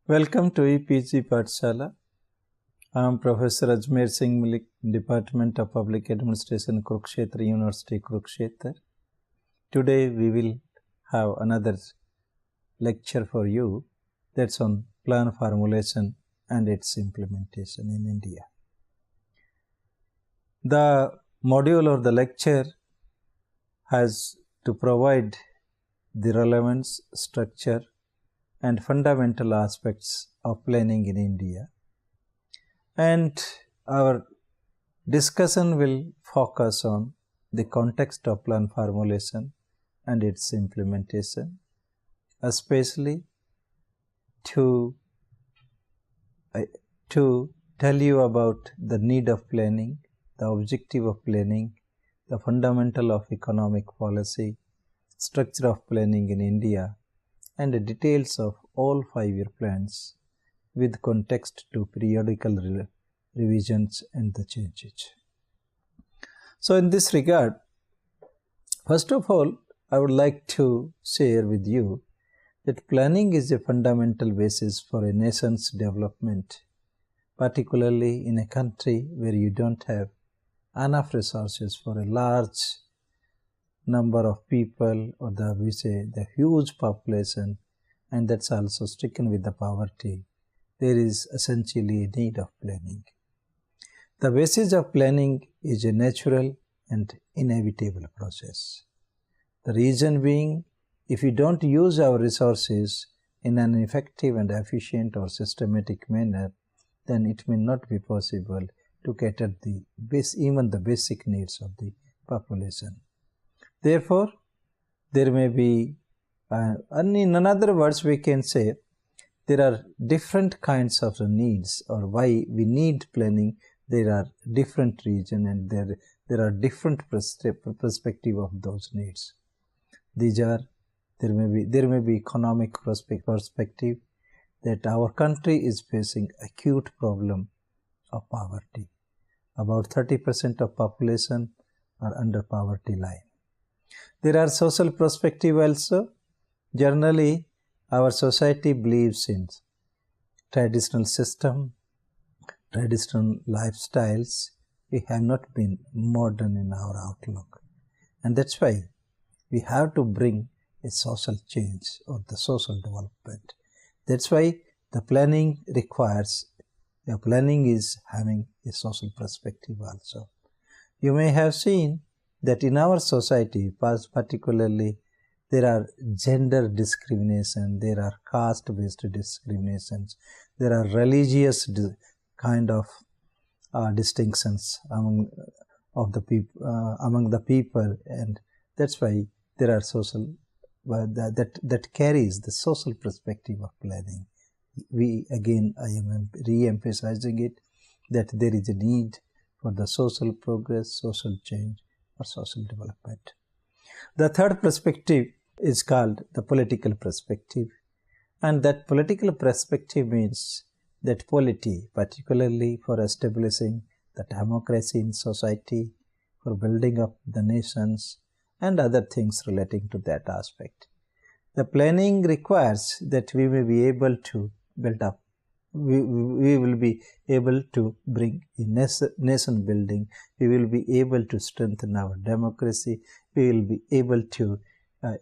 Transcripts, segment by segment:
Welcome to EPG Pathshala. I am Professor Ajmer Singh Malik, Department of Public Administration, Kurukshetra University, Kurukshetra. Today we will have another lecture for you that's on plan formulation and its implementation in India. The module or the lecture has to provide the relevance, structure, and fundamental aspects of planning in India. And our discussion will focus on the context of plan formulation and its implementation, especially to tell you about the need of planning, the objective of planning, the fundamental of economic policy, structure of planning in India, and the details of all 5-year plans with context to periodical revisions and the changes. So in this regard, first of all, I would like to share with you that planning is a fundamental basis for a nation's development, particularly in a country where you don't have enough resources for a large number of people, or the huge population, and that's also stricken with the poverty. There is essentially a need of planning. The basis of planning is a natural and inevitable process. The reason being, if we don't use our resources in an effective and efficient or systematic manner, then it may not be possible to cater even the basic needs of the population. Therefore, there may be, and in other words, we can say there are different kinds of needs, or why we need planning. There are different regions, and there are different perspective of those needs. There may be economic perspective, that our country is facing acute problem of poverty. About 30% of population are under poverty line. There are social perspective also. Generally, our society believes in traditional system, traditional lifestyles. We have not been modern in our outlook. And that's why we have to bring a social change or the social development. That's why the planning is having a social perspective also. You may have seen that in our society, particularly, there are gender discrimination, there are caste-based discriminations, there are religious kind of distinctions among the people, and that's why there are social that carries the social perspective of planning. I am re-emphasizing it, that there is a need for the social progress, social change, or social development. The third perspective is called the political perspective, and that political perspective means that polity, particularly for establishing the democracy in society, for building up the nations, and other things relating to that aspect. The planning requires that we may be able to build up. We will be able to bring in nation building. We will be able to strengthen our democracy. We will be able to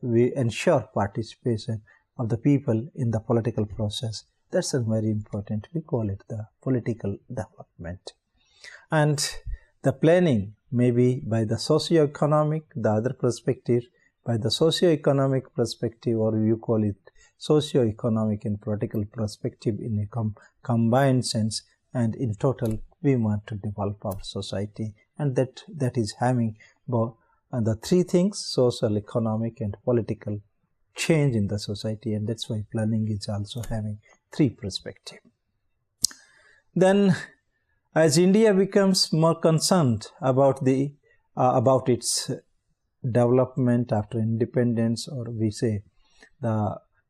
ensure participation of the people in the political process. That's very important. We call it the political development. And the planning may be by the socio-economic, the other perspective, by the socio-economic perspective, or you call it socio-economic and political perspective in a combined sense, and in total we want to develop our society, and that is having the three things: social, economic, and political change in the society, and that's why planning is also having three perspectives. Then, as India becomes more concerned about its development after independence, or we say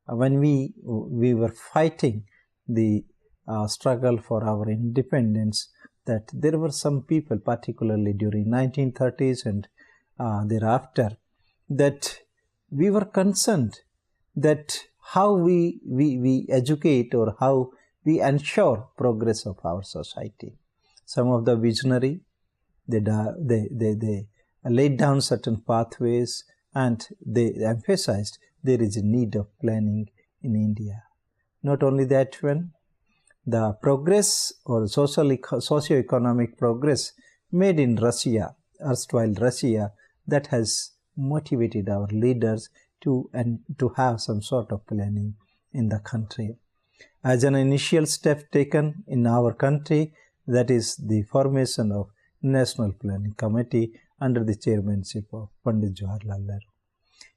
when we were fighting the struggle for our independence, that there were some people, particularly during 1930s and thereafter, that we were concerned that how we educate or how we ensure progress of our society. Some of the visionary, they laid down certain pathways, and they emphasized there is a need of planning in India. Not only that one, the progress or socio-economic progress made in Russia, erstwhile Russia, that has motivated our leaders to have some sort of planning in the country. As an initial step taken in our country, that is the formation of National Planning Committee under the chairmanship of Pandit Jawaharlal Nehru.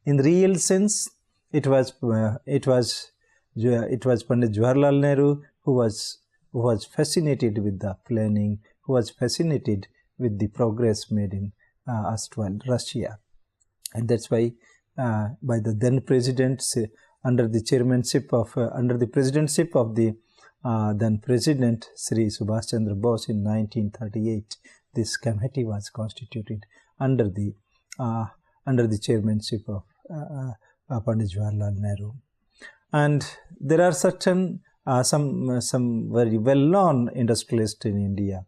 In real sense, it was Pandit Jawaharlal Nehru who was fascinated with the planning, who was fascinated with the progress made in erstwhile Russia, and that's why by the then president, under the presidency of the then President Sri Subhash Chandra Bose in 1938, this committee was constituted under the chairmanship of Pandit Jawaharlal Nehru. And there are certain some very well-known industrialists in India.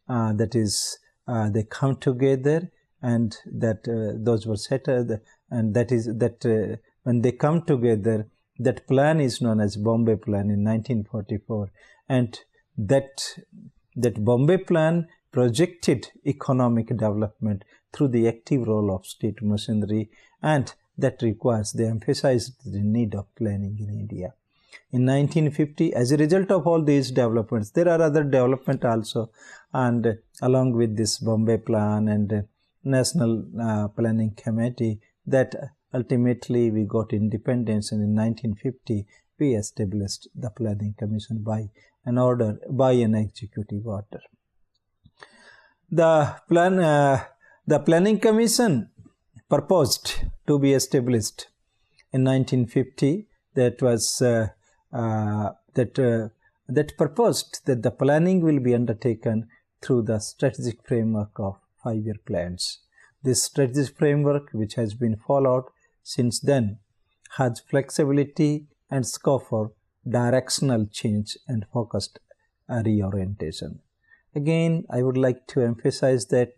That is, they come together, and that those were set, and that is that when they come together, that plan is known as Bombay Plan in 1944, and that Bombay Plan projected economic development through the active role of state machinery, and that requires, they emphasized the need of planning in India. In 1950, as a result of all these developments, there are other development also, and along with this Bombay Plan and National Planning Committee, that ultimately we got independence, and in 1950 we established the Planning Commission by an executive order. The Planning Commission proposed to be established in 1950. That proposed that the planning will be undertaken through the strategic framework of 5-year plans. This strategic framework, which has been followed since then, has flexibility and scope for directional change and focused reorientation. Again, I would like to emphasize that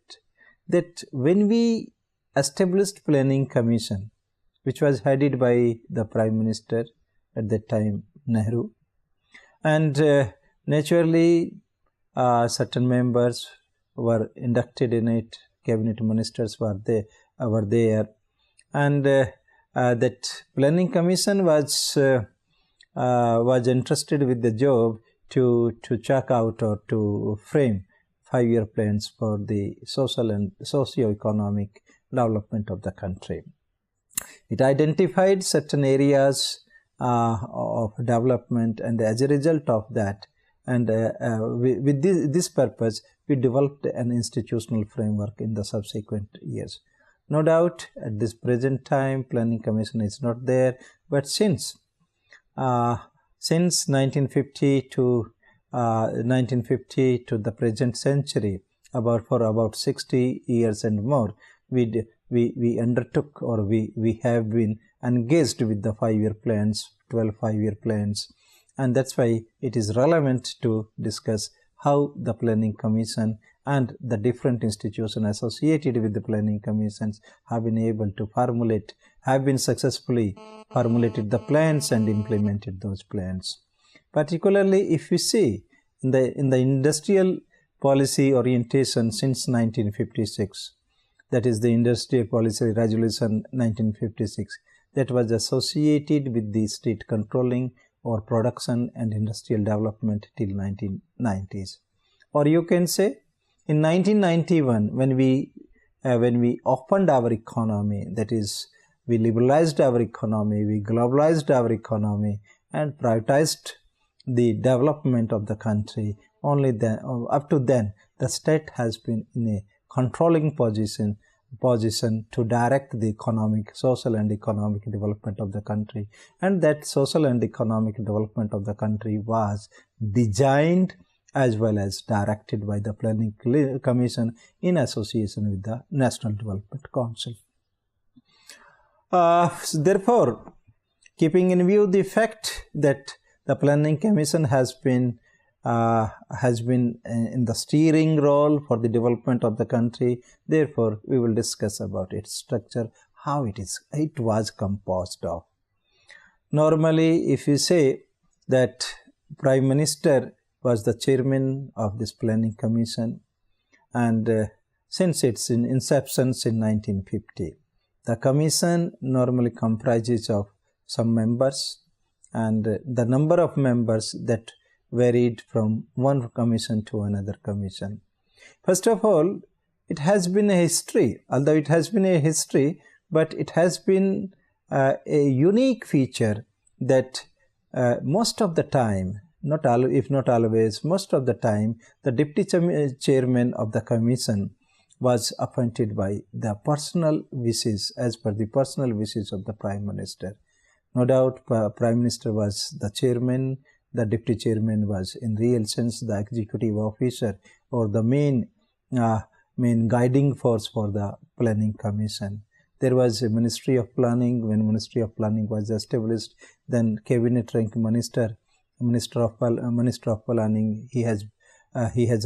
when we established Planning Commission, which was headed by the Prime Minister at that time, Nehru, and naturally certain members were inducted in it, cabinet ministers were there, and that Planning Commission was entrusted with the job to check out or to frame 5-year plans for the social and socio-economic development of the country. It identified certain areas of development, and as a result of that, and with this purpose, we developed an institutional framework in the subsequent years. No doubt, at this present time, Planning Commission is not there, but since 1950 to the present century, for about 60 years and more, we undertook, or we have been engaged with the 5-year plans, 12 5-year plans, and that's why it is relevant to discuss how the Planning Commission and the different institutions associated with the Planning Commissions have been successfully formulated the plans and implemented those plans. Particularly, if we see in the industrial policy orientation since 1956, that is the Industrial Policy Resolution 1956, that was associated with the state controlling or production and industrial development till 1990s. Or you can say, in 1991, when we opened our economy, that is, we liberalized our economy, we globalized our economy, and prioritized the development of the country. Only then, up to then, the state has been in a controlling position to direct the social and economic development of the country, and that social and economic development of the country was designed as well as directed by the Planning Commission in association with the National Development Council. Therefore, Keeping in view the fact that the Planning Commission has been in the steering role for the development of the country, therefore we will discuss about its structure, how it was composed of. Normally, if you say that Prime Minister was the chairman of this Planning Commission, and since its inception in 1950, the commission normally comprises of some members, and the number of members that varied from one commission to another commission. First of all, it has been a history, although it has been a history, but it has been a unique feature that most of the time, if not always, most of the time, the deputy chairman of the commission was appointed by the personal wishes, as per the personal wishes of the Prime Minister. No doubt, Prime Minister was the chairman, the deputy chairman was in real sense the executive officer or the main guiding force for the Planning Commission. There was a Ministry of Planning. When Ministry of Planning was established, then Cabinet rank Minister of Planning, he has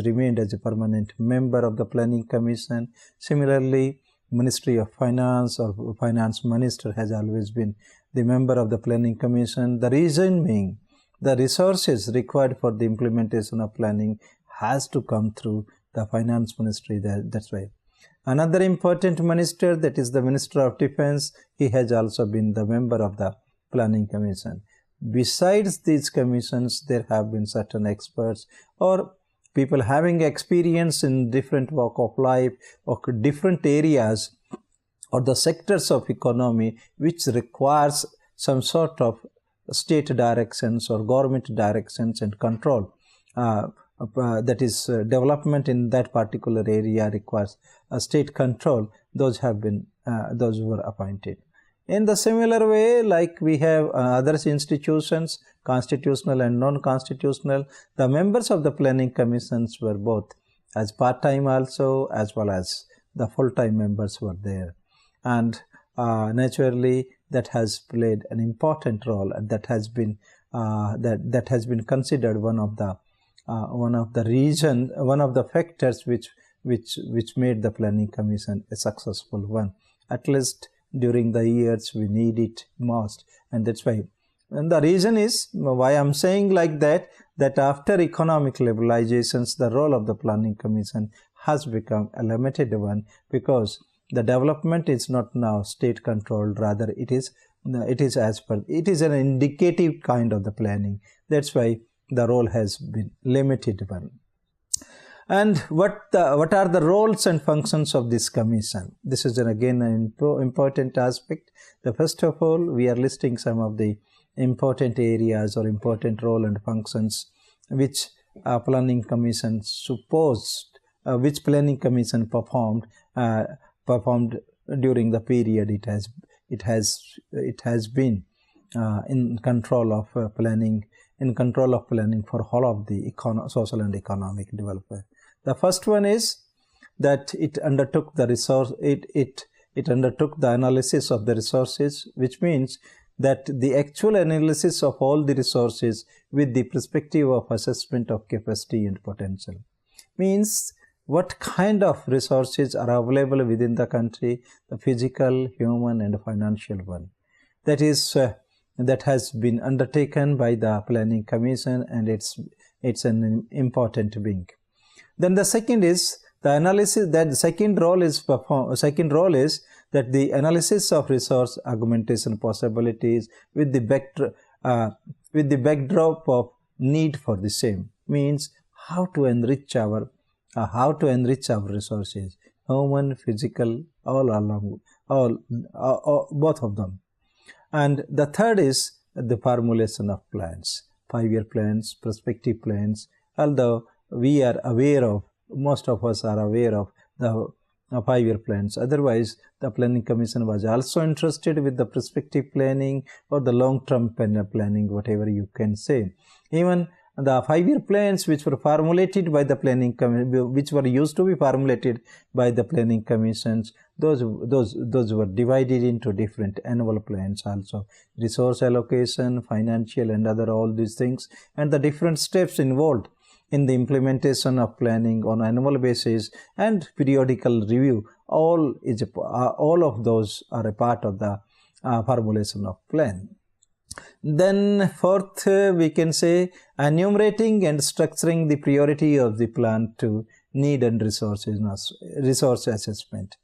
remained as a permanent member of the Planning Commission. Similarly, Ministry of Finance or Finance Minister has always been the member of the Planning Commission. The reason being, the resources required for the implementation of planning has to come through the Finance Ministry. That's why. Another important minister, that is the Minister of Defense, he has also been the member of the Planning Commission. Besides these commissions, there have been certain experts or people having experience in different walk of life or different areas or the sectors of economy which requires some sort of state directions or government directions and control. That is, development in that particular area requires a state control. Those were appointed. In the similar way, like we have other institutions, constitutional and non-constitutional, the members of the Planning Commissions were both as part-time also, as well as the full-time members were there. And naturally, that has played an important role, and that has been considered one of the factors which made the Planning Commission a successful one. At least during the years we need it most, and that's why. And the reason is why I'm saying like that after economic liberalizations, the role of the Planning Commission has become a limited one, because the development is not now state controlled, rather it is an indicative kind of the planning. That's why the role has been limited one. And what are the roles and functions of this commission? This is again an important aspect. First of all, we are listing some of the important areas or important role and functions which Planning Commission performed during the period it has been in control of planning for all of the social and economic development. The first one is that it undertook the analysis of the resources, which means that the actual analysis of all the resources with the perspective of assessment of capacity and potential. Means what kind of resources are available within the country, the physical, human and financial one. That has been undertaken by the Planning Commission, and it's an important wing. Then the second is the analysis. That the second role is that the analysis of resource augmentation possibilities with the backdrop of need for the same. Means how to enrich our resources, human, physical, both of them. And the third is the formulation of plans, 5-year plans, prospective plans. Although we are aware of, most of us are aware of the 5-year plans. Otherwise, the Planning Commission was also interested with the prospective planning or the long-term planning, whatever you can say. Even the 5-year plans which were formulated by the planning commission, which were used to be formulated by the planning commissions, those were divided into different annual plans also. Resource allocation, financial and other all these things, and the different steps involved in the implementation of planning on annual basis and periodical review, all of those are a part of the formulation of plan. Then fourth, we can say enumerating and structuring the priority of the plan to need and resource assessment.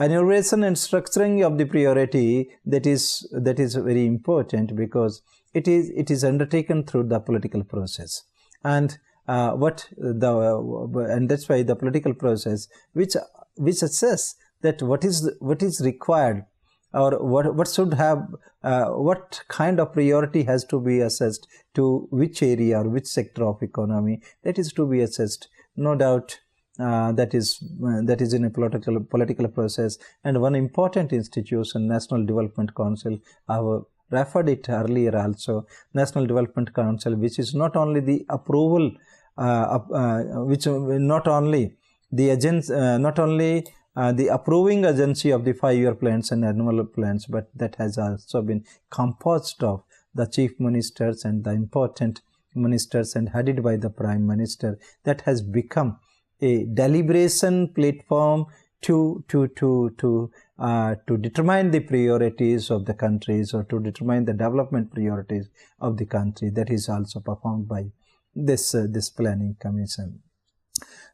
Enumeration and structuring of the priority, that is very important, because it is undertaken through the political process, and that's why the political process which assess that what is required, or what should have what kind of priority has to be assessed to which area or which sector of economy, that is to be assessed. No doubt that is in a political process. And one important institution, National Development Council, I have referred it earlier also, National Development Council, which is not only the approval, which not only the the approving agency of the 5-year plans and annual plans, but that has also been composed of the chief ministers and the important ministers and headed by the prime minister. That has become a deliberation platform to determine the priorities of the countries, or to determine the development priorities of the country. That is also performed by this planning commission.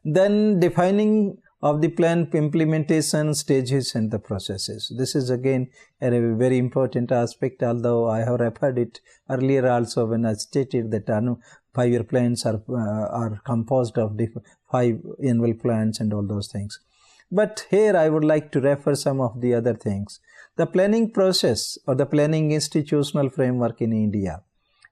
Then defining of the plan implementation stages and the processes. This is again a very important aspect, although I have referred it earlier also when I stated that 5-year plans are composed of 5 annual plans and all those things. But here I would like to refer some of the other things. The planning process, or the planning institutional framework in India,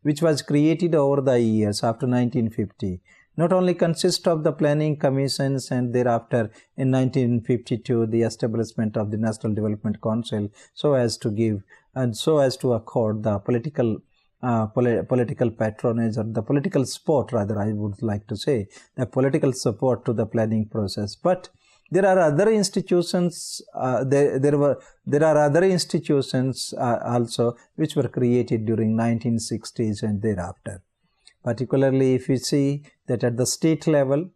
which was created over the years after 1950, not only consists of the planning commissions and thereafter in 1952 the establishment of the National Development Council, so as to give and so as to accord the political patronage, or the political support, rather I would like to say, the political support to the planning process. But there are other institutions, there are other institutions also which were created during 1960s and thereafter. Particularly if we see that at the state level,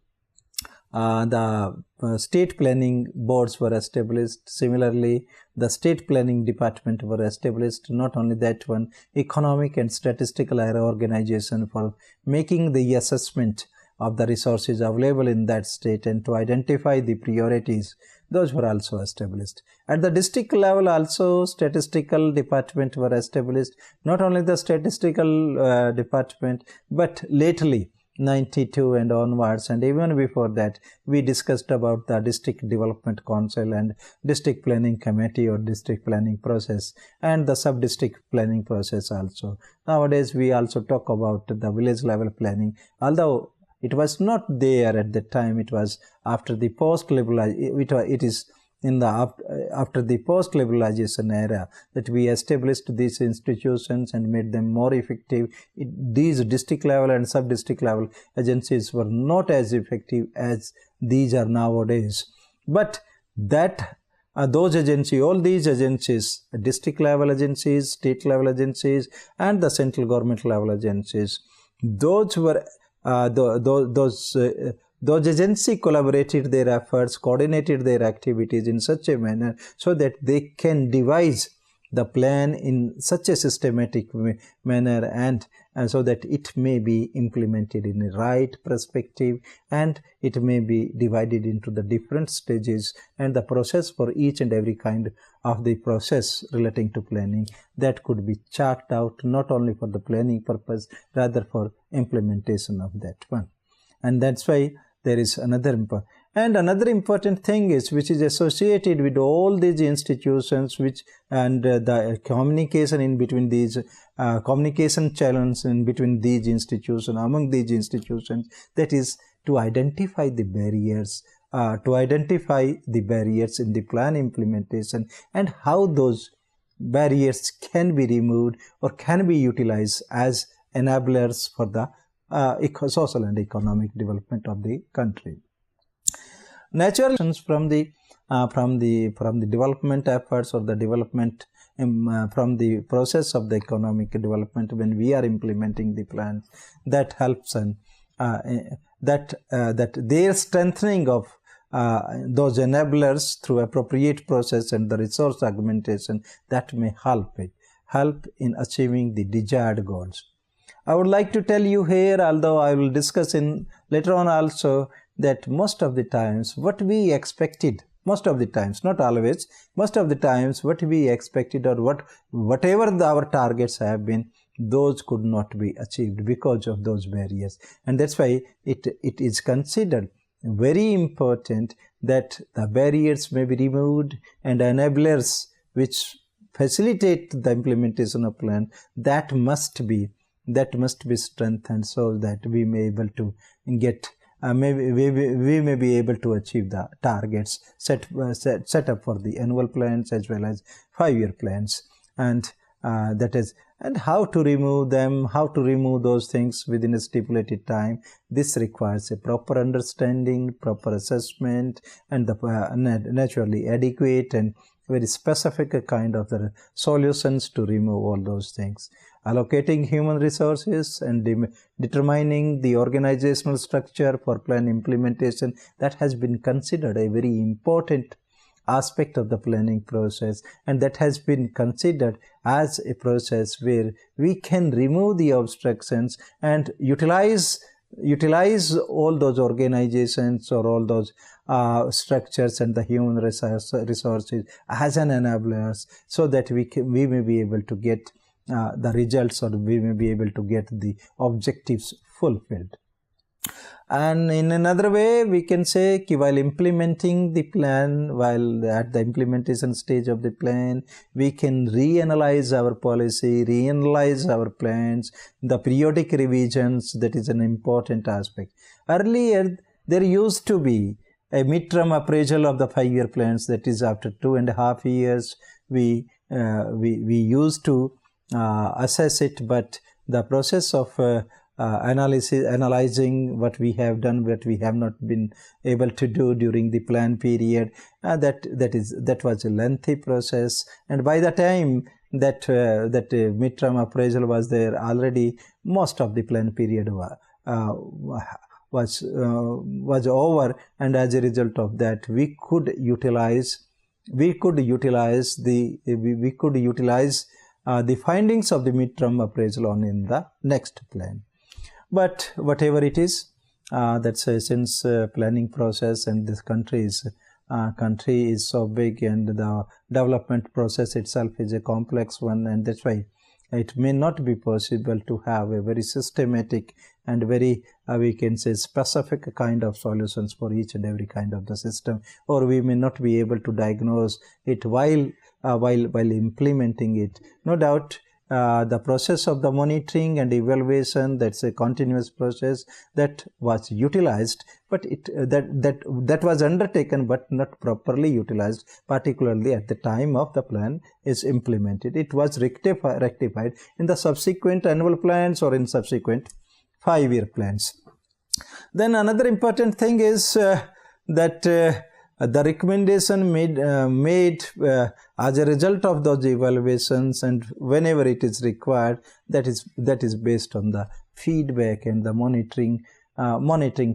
the state planning boards were established. Similarly, the state planning department were established. Not only that one, economic and statistical organization for making the assessment of the resources available in that state and to identify the priorities, those were also established. At the district level also, statistical department were established. Not only the statistical department, but lately 92 and onwards, and even before that, we discussed about the district development council and district planning committee or district planning process, and the sub-district planning process also. Nowadays we also talk about the village level planning, although it was not there at the time. It was after the post-liberalization. It is in the after the post-liberalization era that we established these institutions and made them more effective. These district level and sub-district level agencies were not as effective as these are nowadays. But that those agencies, all these agencies, district level agencies, state level agencies, and the central government level agencies, those were those agencies collaborated their efforts, coordinated their activities in such a manner so that they can devise the plan in such a systematic manner, and so that it may be implemented in a right perspective, and it may be divided into the different stages, and the process for each and every kind of the process relating to planning, that could be charted out not only for the planning purpose, rather for implementation of that one. And that's why there is another important thing is, which is associated with all these institutions, which and the communication in between these communication channels in between these institutions, among these institutions, that is to identify the barriers, in the plan implementation, and how those barriers can be removed or can be utilized as enablers for the social and economic development of the country. Natural from the development efforts or the development from the process of the economic development when we are implementing the plan, that helps and that their strengthening of those enablers through appropriate process and the resource augmentation, that may help in achieving the desired goals. I would like to tell you here, although I will discuss in later on also, that most of the times what we expected, most of the times, not always, most of the times what we expected or whatever our targets have been, those could not be achieved because of those barriers. And that's why it is considered very important that the barriers may be removed and enablers which facilitate the implementation of plan, that must be strengthened so that we may able to get we may be able to achieve the targets set up for the annual plans as well as 5-year plans, and that is, and how to remove them, how to remove those things within a stipulated time. This requires a proper understanding, proper assessment, and the naturally adequate and very specific kind of the solutions to remove all those things. Allocating human resources and determining the organizational structure for plan implementation, that has been considered a very important aspect of the planning process, and that has been considered as a process where we can remove the obstructions and utilize all those organizations or all those structures and the human resources as an enablers, so that we may be able to get the results, or we may be able to get the objectives fulfilled. And in another way, we can say while implementing the plan, while at the implementation stage of the plan, we can reanalyze our policy, reanalyze our plans, the periodic revisions, that is an important aspect. Earlier, there used to be a midterm appraisal of the 5-year plans, that is after 2.5 years, we used to assess it, but the process of analyzing what we have done, what we have not been able to do during the plan period, that was a lengthy process, and by the time that midterm appraisal was there, already most of the plan period was over, and as a result of that, we could utilize the findings of the midterm appraisal on in the next plan. But whatever it is, that's since planning process, and this country is so big, and the development process itself is a complex one, and that's why it may not be possible to have a very systematic and very we can say specific kind of solutions for each and every kind of the system, or we may not be able to diagnose it while implementing it. No doubt the process of the monitoring and evaluation, that's a continuous process that was utilized, but that was undertaken but not properly utilized, particularly at the time of the plan is implemented. It was rectified in the subsequent annual plans or in subsequent 5-year plans. Then another important thing is that the recommendation made as a result of those evaluations, and whenever it is required, that is based on the feedback and the monitoring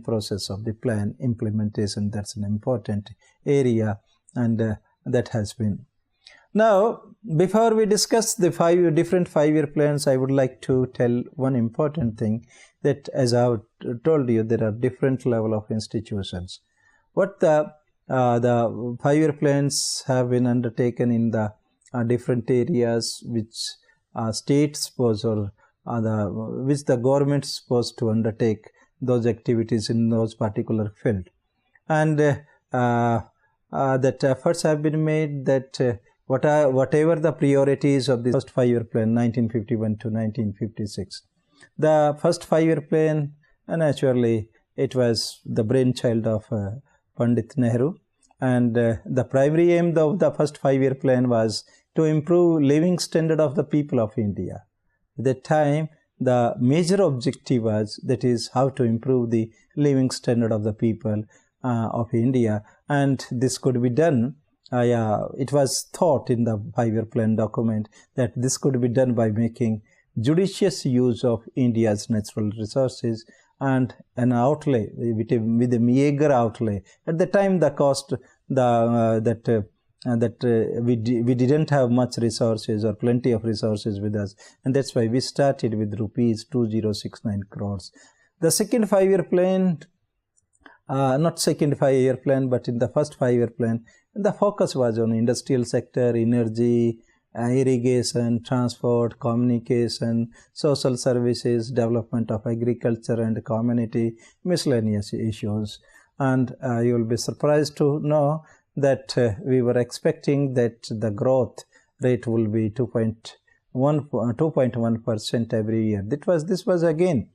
process of the plan implementation. That's an important area, and that has been. Now, before we discuss the different 5-year plans, I would like to tell one important thing, that as I have told you, there are different level of institutions. What the 5-year plans have been undertaken in the different areas which states supposed or which the government is supposed to undertake those activities in those particular field, and that efforts have been made that whatever the priorities of the first 5-year plan 1951 to 1956. The first 5-year plan, naturally, it was the brainchild of Pandit Nehru, and the primary aim of the first 5-year plan was to improve living standard of the people of India. At that time, the major objective was, that is, how to improve the living standard of the people of India, and this could be done. It was thought in the 5-year plan document that this could be done by making judicious use of India's natural resources and an outlay with a meager outlay. At the time, the cost we didn't have much resources or plenty of resources with us, and that's why we started with rupees 2069 crores. The second 5-year plan, not second 5-year plan, but in the first 5-year plan, the focus was on industrial sector, energy, irrigation, transport, communication, social services, development of agriculture and community, miscellaneous issues. And you will be surprised to know that we were expecting that the growth rate will be 2.1% every year. This was again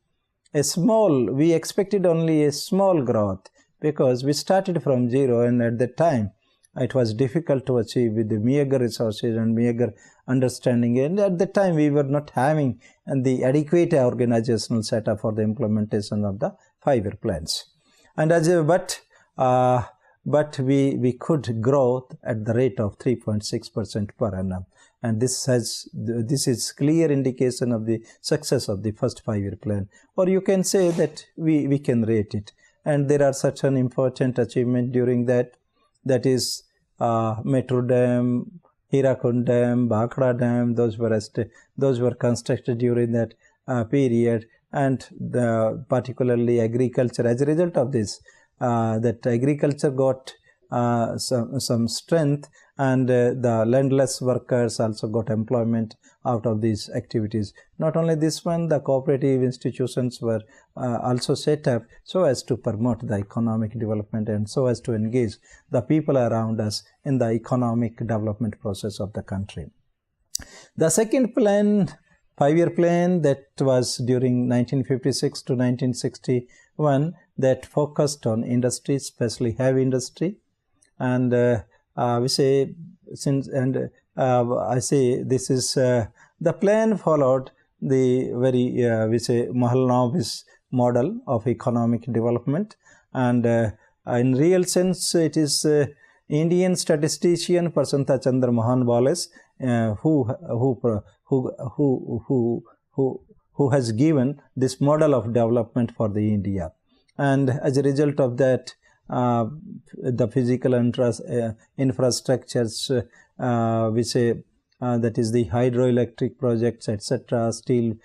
a small, we expected only a small growth because we started from zero, and at that time it was difficult to achieve with the meager resources and meager understanding, and at that time we were not having the adequate organizational setup for the implementation of the 5-year plans. And but we could grow at the rate of 3.6% per annum, and this is clear indication of the success of the first 5-year plan, or you can say that we can rate it. And there are such an important achievement during that is Metro Dam, Hirakund Dam, Bhakra Dam. Those were constructed during that period, and particularly agriculture. As a result of this, that agriculture got some strength, and the landless workers also got employment out of these activities. Not only this one, the cooperative institutions were also set up so as to promote the economic development and so as to engage the people around us in the economic development process of the country. The second plan, 5-year plan, that was during 1956 to 1961, that focused on industry, especially heavy industry. And I say this is the plan followed the very Mahalanobis model of economic development, and in real sense it is Indian statistician Prasanta Chandra Mohan Wallace who has given this model of development for the India. And as a result of that, the physical infrastructures, that is the hydroelectric projects, etc., steel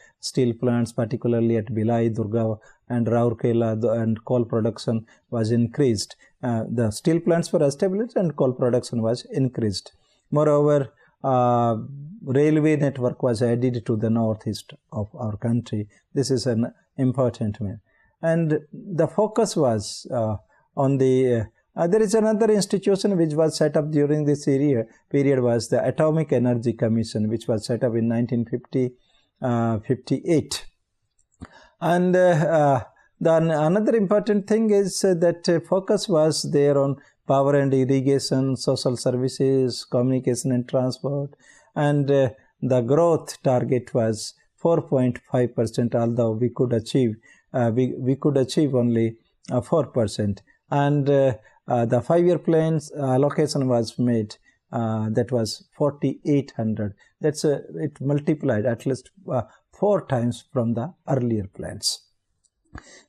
plants, particularly at Bhilai, Durga and Rourkela, and coal production was increased. The steel plants were established and coal production was increased. Moreover, railway network was added to the northeast of our country. This is an important one. And the focus was on the there is another institution which was set up during this period was the Atomic Energy Commission, which was set up in 1958. And then another important thing is that focus was there on power and irrigation, social services, communication and transport, and the growth target was 4.5%, although we could achieve only 4%. And the 5-year plans allocation was made, that was 4,800. That's it multiplied at least 4 times from the earlier plans.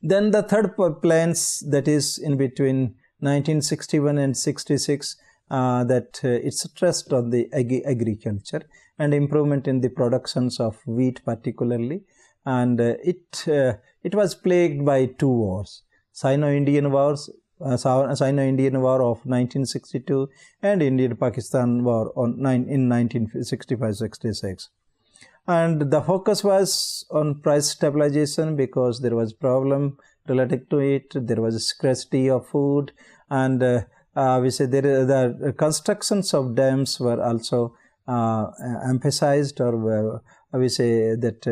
Then the third plans, that is in between 1961 and 66, that it's stressed on the agriculture and improvement in the productions of wheat particularly, and it was plagued by 2 wars: Sino-Indian War of 1962 and Indian-Pakistan War in 1965-66. And the focus was on price stabilization because there was problem related to it. There was a scarcity of food, and the constructions of dams were also emphasized, or we say that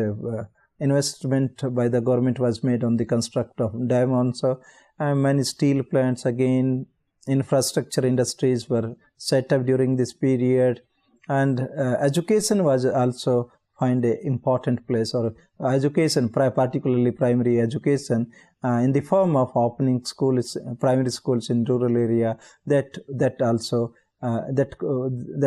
investment by the government was made on the construct of dam also. Many steel plants, again, infrastructure industries were set up during this period, and education was also find an important place, or education, particularly primary education, in the form of opening schools, primary schools in rural area. That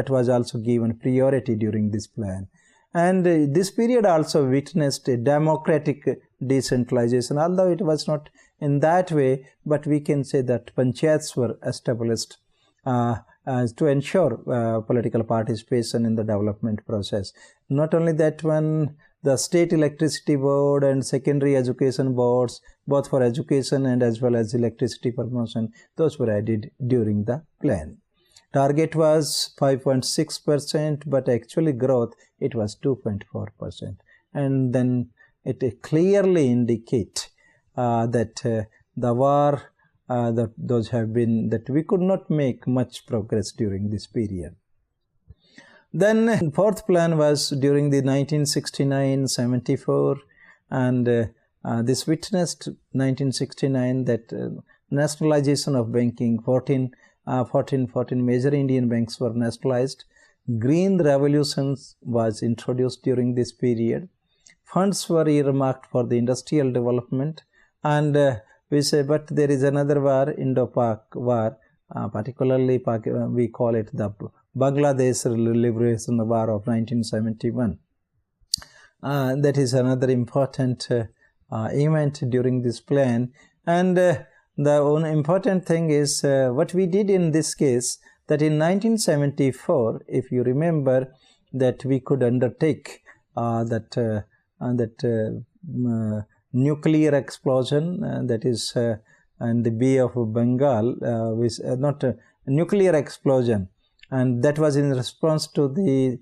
was also given priority during this plan. And this period also witnessed a democratic decentralization, although it was not in that way, but we can say that panchayats were established to ensure political participation in the development process. Not only that one, the state electricity board and secondary education boards, both for education and as well as electricity promotion, those were added during the plan. Target was 5.6%, but actually growth, it was 2.4%. And then it clearly indicates that the war, that we could not make much progress during this period. Then fourth plan was during the 1969-74, and this witnessed 1969 that nationalization of banking. 14 major Indian banks were nationalized. Green revolutions was introduced during this period. Funds were earmarked for the industrial development, and we say, but there is another war, Indo-Pak war, particularly we call it the Bangladesh Liberation War of 1971. That is another important event during this plan. And the one important thing is what we did in this case, that in 1974, if you remember, that we could undertake that nuclear explosion, that is in the Bay of Bengal, not a nuclear explosion, and that was in response to the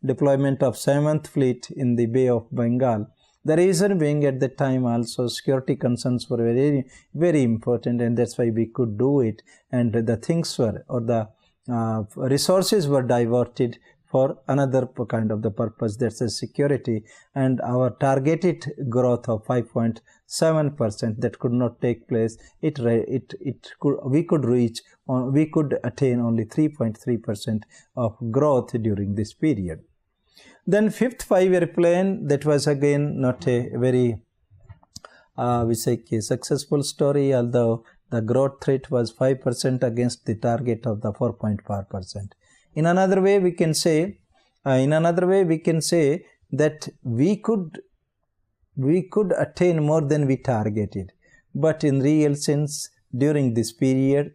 deployment of 7th Fleet in the Bay of Bengal. The reason being, at the time also security concerns were very, very important, and that's why we could do it. And the things were, or the resources were diverted for another kind of the purpose, that's a security. And our targeted growth of 5.7% that could not take place. We could attain only 3.3% of growth during this period. Then fifth 5-year plan, that was again not a very successful story, although the growth rate was 5% against the target of the 4.5%. In another way, we can say that we could attain more than we targeted, but in real sense, during this period,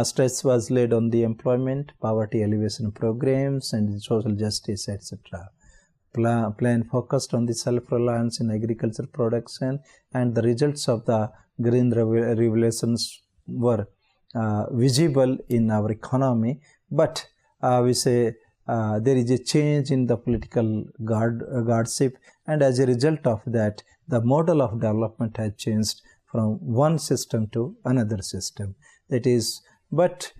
stress was laid on the employment, poverty alleviation programs, and social justice, etc. Plan focused on the self-reliance in agricultural production, and the results of the green revolutions were visible in our economy. But there is a change in the political guardianship, and as a result of that, the model of development has changed from one system to another system. That is, but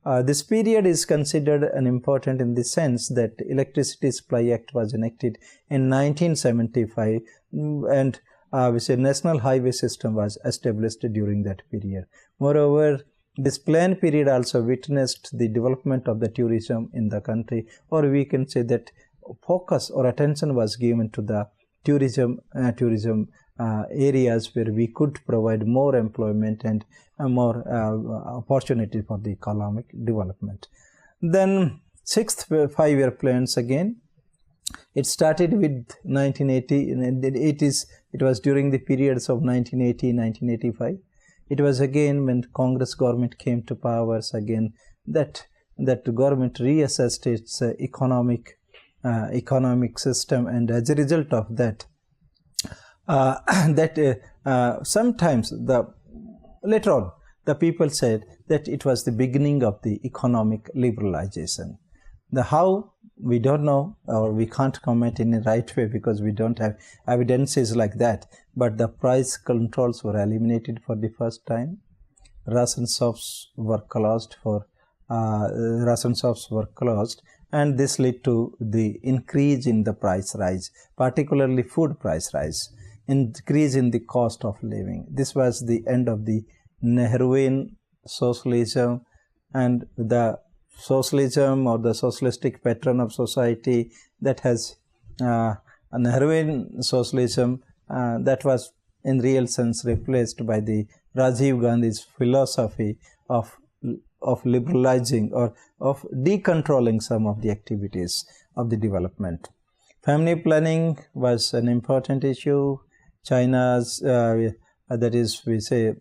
this period is considered an important in the sense that Electricity Supply Act was enacted in 1975, and National Highway System was established during that period. Moreover, this plan period also witnessed the development of the tourism in the country, or we can say that focus or attention was given to the tourism areas where we could provide more employment and more opportunity for the economic development. Then sixth 5-year plans again. It started with 1980. It was during the periods of 1980-1985. It was again when Congress government came to powers again that government reassessed its economic system, and as a result of that, sometimes later on the people said that it was the beginning of the economic liberalization. The how, we don't know, or we can't comment in the right way because we don't have evidences like that. But the price controls were eliminated for the first time. Ration shops were closed and this led to the increase in the price rise, particularly food price rise, increase in the cost of living. This was the end of the Nehruvian socialism, and the socialism or the socialistic pattern of society that has an Nehruvian socialism that was in real sense replaced by the Rajiv Gandhi's philosophy of liberalizing or of decontrolling some of the activities of the development. Family planning was an important issue. China's that is, we say,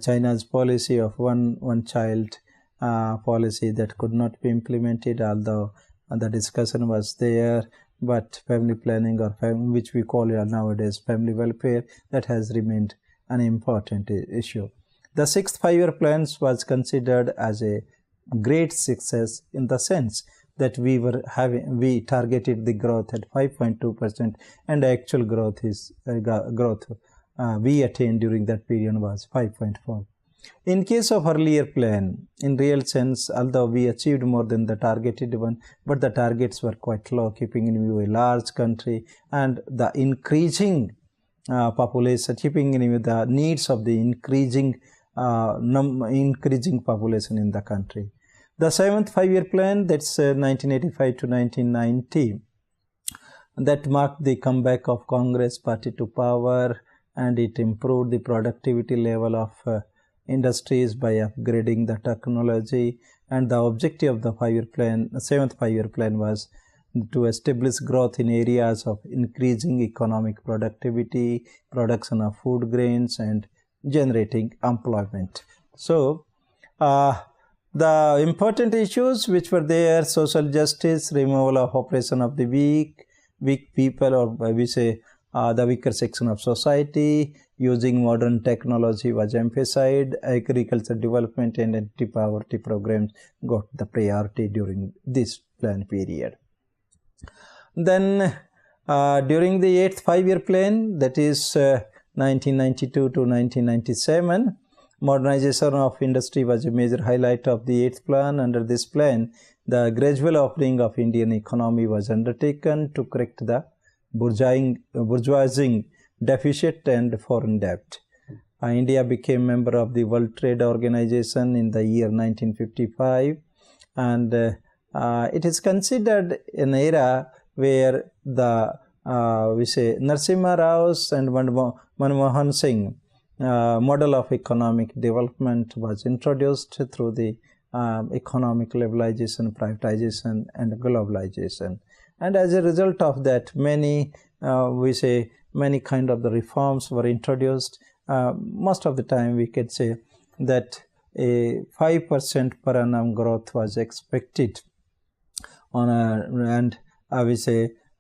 China's policy of one child policy that could not be implemented, although the discussion was there. But family planning, or which we call it nowadays family welfare, that has remained an important issue. The sixth five-year plan was considered as a great success in the sense that we targeted the growth at 5.2%, and the actual growth we attained during that period was 5.4. In case of earlier plan, in real sense, although we achieved more than the targeted one, but the targets were quite low, keeping in view a large country and the increasing population, keeping in view the needs of the increasing population in the country. The seventh five-year plan, that's 1985 to 1990, that marked the comeback of Congress party to power, and it improved the productivity level of industries by upgrading the technology. And the objective of the seventh five-year plan was to establish growth in areas of increasing economic productivity, production of food grains, and generating employment. So the important issues which were there: social justice, removal of oppression of the weak people, or we say the weaker section of society, using modern technology was emphasized, agriculture development and anti-poverty programs got the priority during this plan period. Then during the eighth five-year plan, that is 1992 to 1997, modernization of industry was a major highlight of the eighth plan. Under this plan, the gradual opening of Indian economy was undertaken to correct the bourgeoising deficit and foreign debt. India became member of the World Trade Organization in the year 1955, and it is considered an era where the we say Narasimha Rao's and Manmohan Singh model of economic development was introduced through the economic liberalization, privatization, and globalization. And as a result of that, many kind of the reforms were introduced. Most of the time we could say that a 5% per annum growth was expected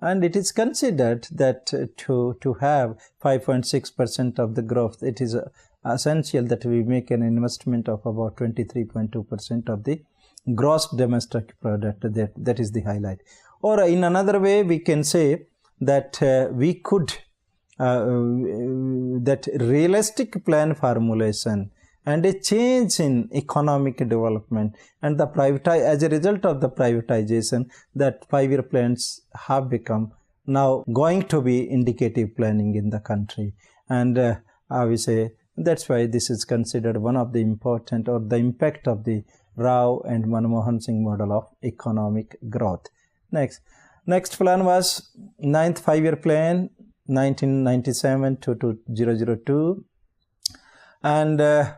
and it is considered that to have 5.6% of the growth, it is essential that we make an investment of about 23.2% of the gross domestic product. That is the highlight. Or in another way, we can say that we could that realistic plan formulation and a change in economic development and as a result of the privatization, that five-year plans have become now going to be indicative planning in the country. And we say that's why this is considered one of the important, or the impact of the Rao and Manmohan Singh model of economic growth. Next plan was ninth five-year plan, 1997 to 2002, and the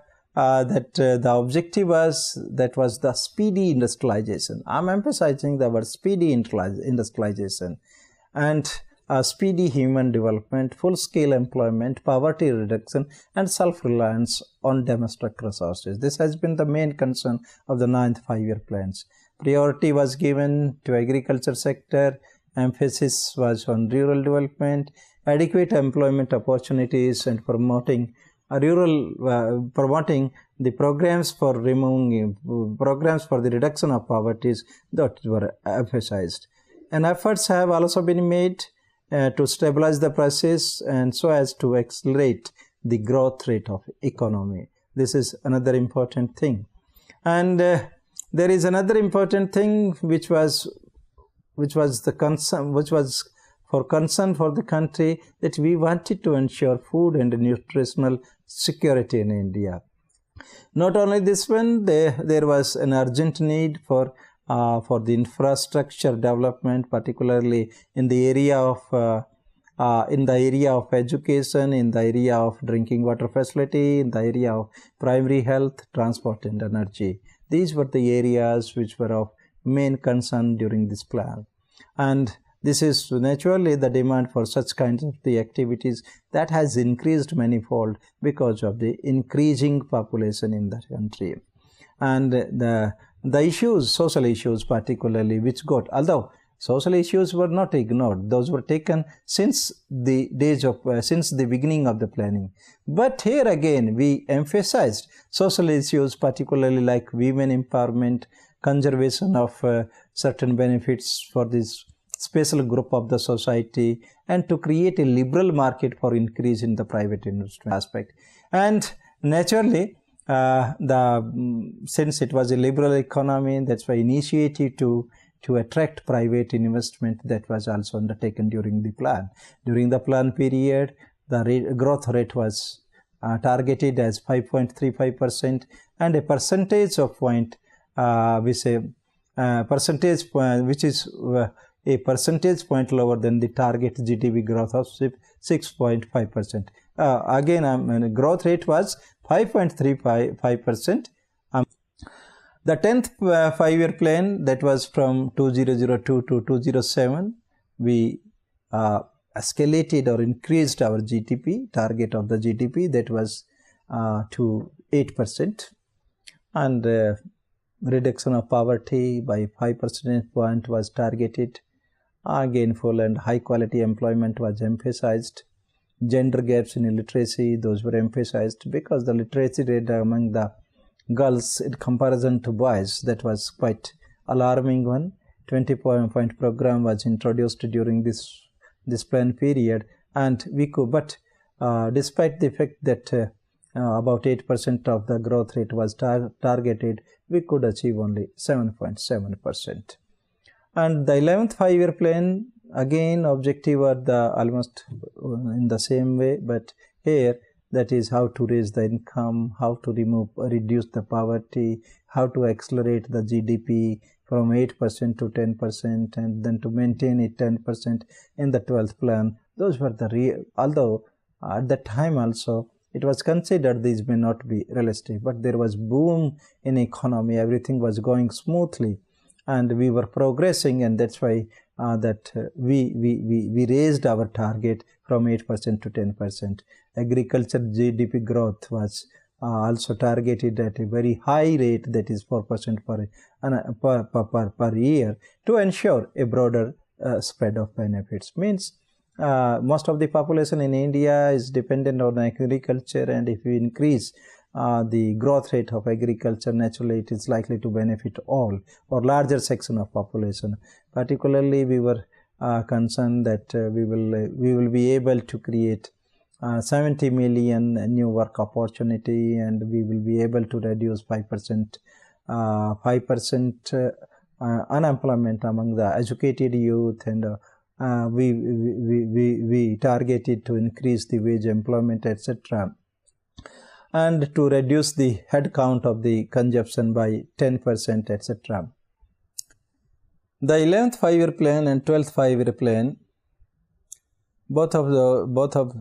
objective was the speedy industrialization. I'm emphasizing the word speedy industrialization, and speedy human development, full-scale employment, poverty reduction, and self-reliance on domestic resources. This has been the main concern of the ninth five-year plans. Priority was given to agriculture sector, emphasis was on rural development, adequate employment opportunities, and promoting the programs for the reduction of poverty that were emphasized. And efforts have also been made to stabilize the prices and so as to accelerate the growth rate of economy. This is another important thing. And there is another important thing which was concern for the country, that we wanted to ensure food and nutritional security in India. Not only this one, there was an urgent need for the infrastructure development, particularly in the area of education, in the area of drinking water facility, in the area of primary health, transport, and energy. These were the areas which were of main concern during this plan. And this is naturally the demand for such kinds of the activities that has increased manifold because of the increasing population in the country. And the issues, social issues particularly, which got, although social issues were not ignored, those were taken since the beginning of the planning. But here again, we emphasized social issues, particularly like women empowerment, conservation of certain benefits for this special group of the society, and to create a liberal market for increase in the private investment aspect. And naturally, since it was a liberal economy, that's why initiative to attract private investment that was also undertaken during the plan. During the plan period, the growth rate was targeted as 5.35%, and a percentage of point, which is a percentage point lower than the target GDP growth of 6.5%. Again, growth rate was 5.35%. The 10th 5-year plan, that was from 2002 to 2007, we escalated or increased our GDP, target of the GDP, that was to 8%. And reduction of poverty by 5 percentage point was targeted. Gainful and high quality employment was emphasized. Gender gaps in literacy, those were emphasized, because the literacy rate among the girls in comparison to boys, that was quite alarming one. 20-point program was introduced during this plan period, and we could, but despite the fact that about 8% of the growth rate was targeted, we could achieve only 7.7%. And the 11th 5-year plan, again, objective were almost in the same way, but here, that is how to raise the income, how to reduce the poverty, how to accelerate the GDP from 8% to 10%, and then to maintain it 10% in the 12th plan. Those were although at that time also, it was considered these may not be realistic, but there was boom in economy, everything was going smoothly, and we were progressing, and that's why we raised our target from 8% to 10%. Agriculture GDP growth was also targeted at a very high rate, that is 4% per year, to ensure a broader spread of benefits. Means most of the population in India is dependent on agriculture, and if we increase the growth rate of agriculture, naturally it is likely to benefit all or larger section of population. Particularly, we were concerned that we will be able to create 70 million new work opportunity, and we will be able to reduce 5% unemployment among the educated youth, and we targeted to increase the wage employment, etc., and to reduce the head count of the consumption by 10%, etc. The 11th 5-year plan and 12th 5-year plan, both of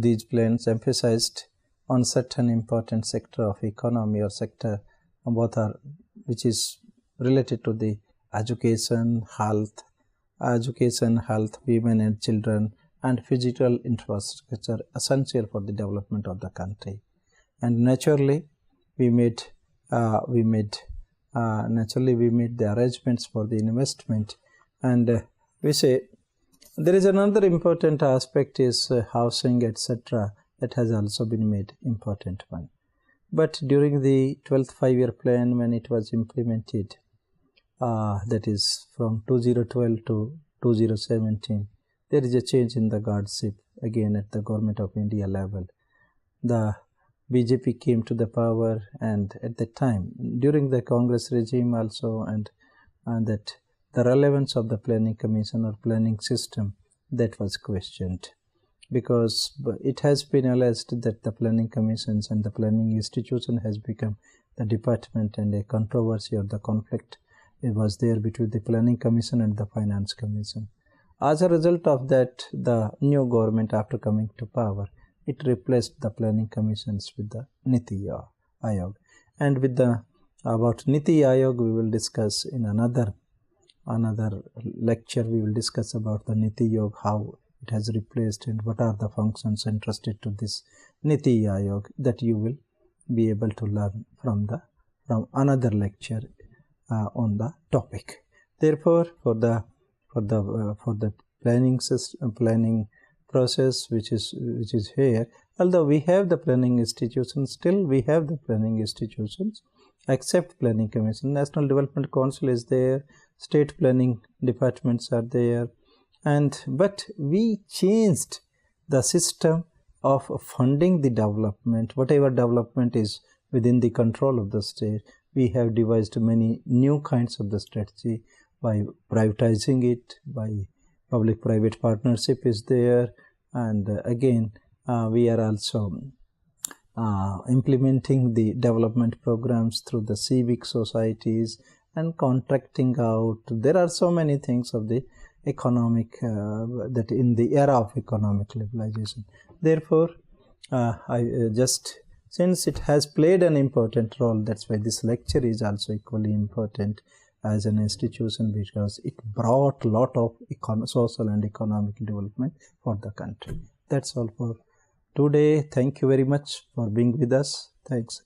these plans emphasized on certain important sector of economy or sector, which is related to the education, health, women and children, and physical infrastructure essential for the development of the country. And naturally, we made the arrangements for the investment, and we say there is another important aspect is housing, etc., that has also been made important one. But during the 12th 5-year plan, when it was implemented, that is from 2012 to 2017, there is a change in the guardianship again at the Government of India level. The BJP came to the power, and at that time, during the Congress regime also, and that the relevance of the planning commission or planning system, that was questioned. because it has been alleged that the planning commissions and the planning institution has become the department, and a controversy or the conflict it was there between the planning commission and the finance commission. As a result of that, the new government, after coming to power, it replaced the planning commissions with the Niti Ayog. And with the about Niti Ayog, we will discuss in another lecture. We will discuss about the Niti Ayog, how it has replaced and what are the functions entrusted to this Niti Ayog, that you will be able to learn from another lecture on the topic. Therefore, for the planning system, planning process which is here, although we have the planning institutions, still we have the planning institutions except planning commission. National Development Council is there, state planning departments are there, but we changed the system of funding the development. Whatever development is within the control of the state, we have devised many new kinds of the strategy by privatizing it, by public-private partnership is there, and again we are also implementing the development programs through the civic societies and contracting out. There are so many things of the economic that in the era of economic liberalization. Therefore, since it has played an important role, that's why this lecture is also equally important as an institution, because it brought a lot of social and economic development for the country. That's all for today. Thank you very much for being with us. Thanks.